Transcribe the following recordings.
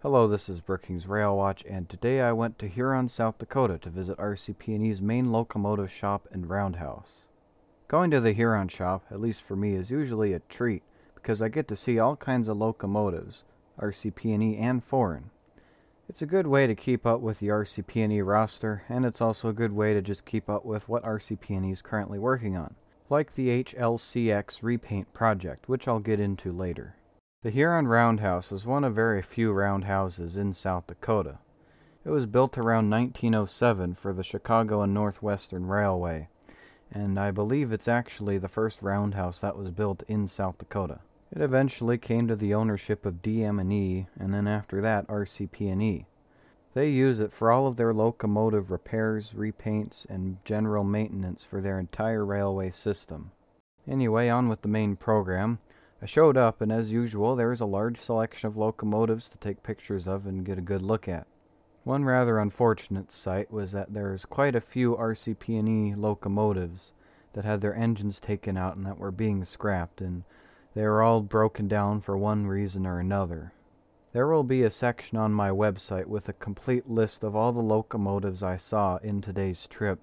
Hello, this is Brookings Rail Watch, and today I went to Huron, South Dakota to visit RCP&E's main locomotive shop and roundhouse. Going to the Huron shop, at least for me, is usually a treat because I get to see all kinds of locomotives, RCP&E and foreign. It's a good way to keep up with the RCP&E roster, and it's also a good way to just keep up with what RCP&E is currently working on, like the HLCX Repaint project, which I'll get into later. The Huron Roundhouse is one of very few roundhouses in South Dakota. It was built around 1907 for the Chicago and Northwestern Railway, and I believe it's actually the first roundhouse that was built in South Dakota. It eventually came to the ownership of DM&E, and then after that RCP&E. They use it for all of their locomotive repairs, repaints, and general maintenance for their entire railway system. Anyway, on with the main program. I showed up, and as usual, there is a large selection of locomotives to take pictures of and get a good look at. One rather unfortunate sight was that there is quite a few RCP&E locomotives that had their engines taken out and that were being scrapped, and they were all broken down for one reason or another. There will be a section on my website with a complete list of all the locomotives I saw in today's trip,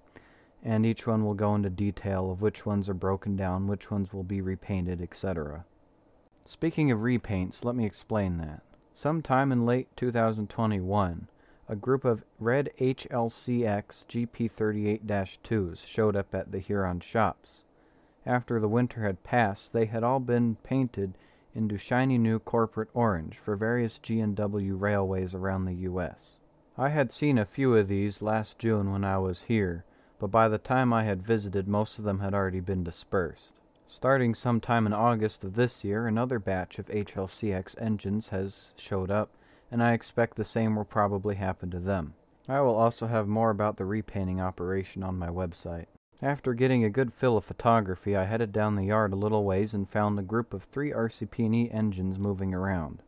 and each one will go into detail of which ones are broken down, which ones will be repainted, etc. Speaking of repaints, let me explain that. Sometime in late 2021, a group of red HLCX GP38-2s showed up at the Huron shops. After the winter had passed, they had all been painted into shiny new corporate orange for various G&W railways around the U.S. I had seen a few of these last June when I was here, but by the time I had visited, most of them had already been dispersed. Starting sometime in August of this year, another batch of HLCX engines has showed up, and I expect the same will probably happen to them. I will also have more about the repainting operation on my website. After getting a good fill of photography, I headed down the yard a little ways and found a group of 3 RCP&E engines moving around.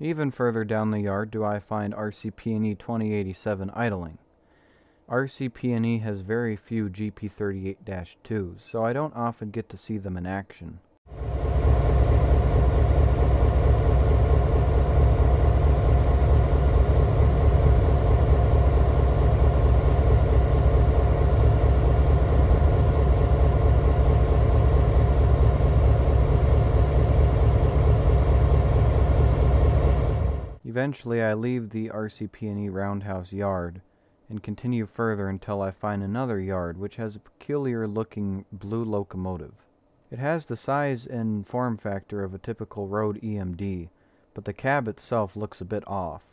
Even further down the yard do I find RCP&E 2087 idling. RCP&E has very few GP38-2s, so I don't often get to see them in action. Eventually I leave the RCP&E roundhouse yard and continue further until I find another yard which has a peculiar looking blue locomotive. It has the size and form factor of a typical road EMD, but the cab itself looks a bit off.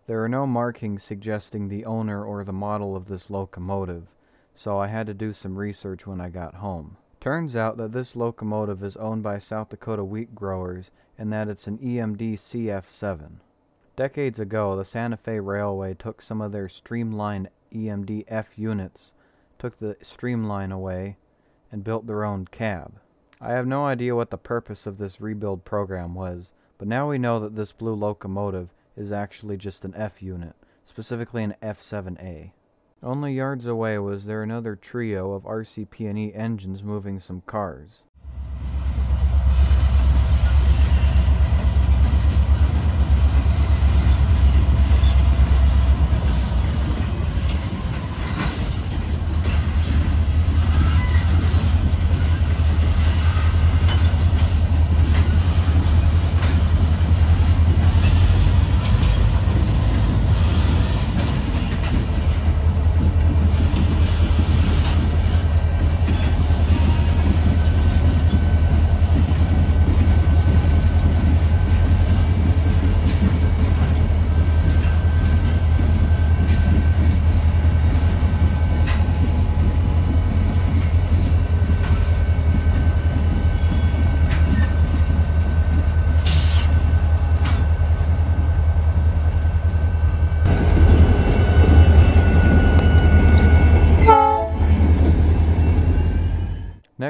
There are no markings suggesting the owner or the model of this locomotive, so I had to do some research when I got home. Turns out that this locomotive is owned by South Dakota wheat growers and that it's an EMD CF7. Decades ago, the Santa Fe Railway took some of their streamlined EMD F units, took the streamline away, and built their own cab. I have no idea what the purpose of this rebuild program was, but now we know that this blue locomotive is actually just an F unit, specifically an F7A. Only yards away was there another trio of RCP&E engines moving some cars.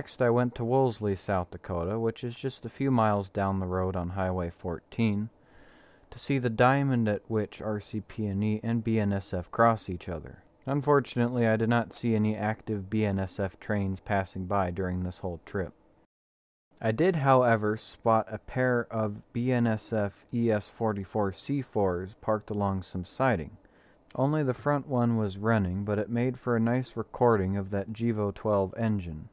Next, I went to Wolseley, South Dakota, which is just a few miles down the road on Highway 14, to see the diamond at which RCP&E and BNSF cross each other. Unfortunately, I did not see any active BNSF trains passing by during this whole trip. I did, however, spot a pair of BNSF ES44C4s parked along some siding. Only the front one was running, but it made for a nice recording of that GEVO 12 engine.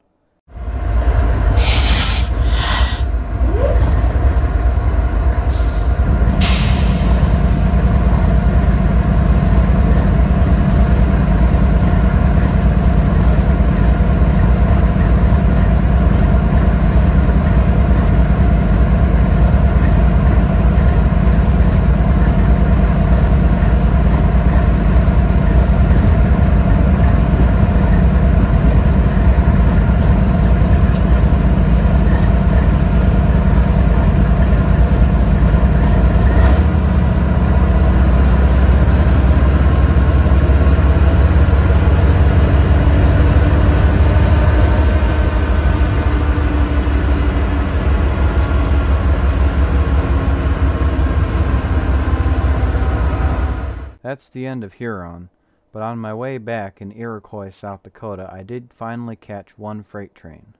That's the end of Huron, but on my way back in Iroquois, South Dakota, I did finally catch one freight train.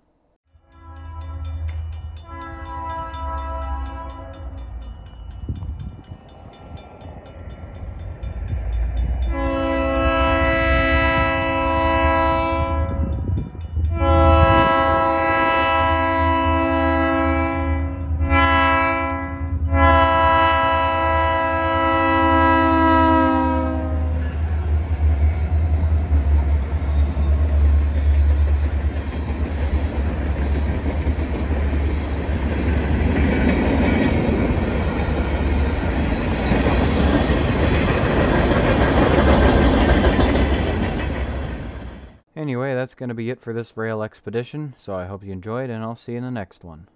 Anyway, that's going to be it for this rail expedition, so I hope you enjoyed, and I'll see you in the next one.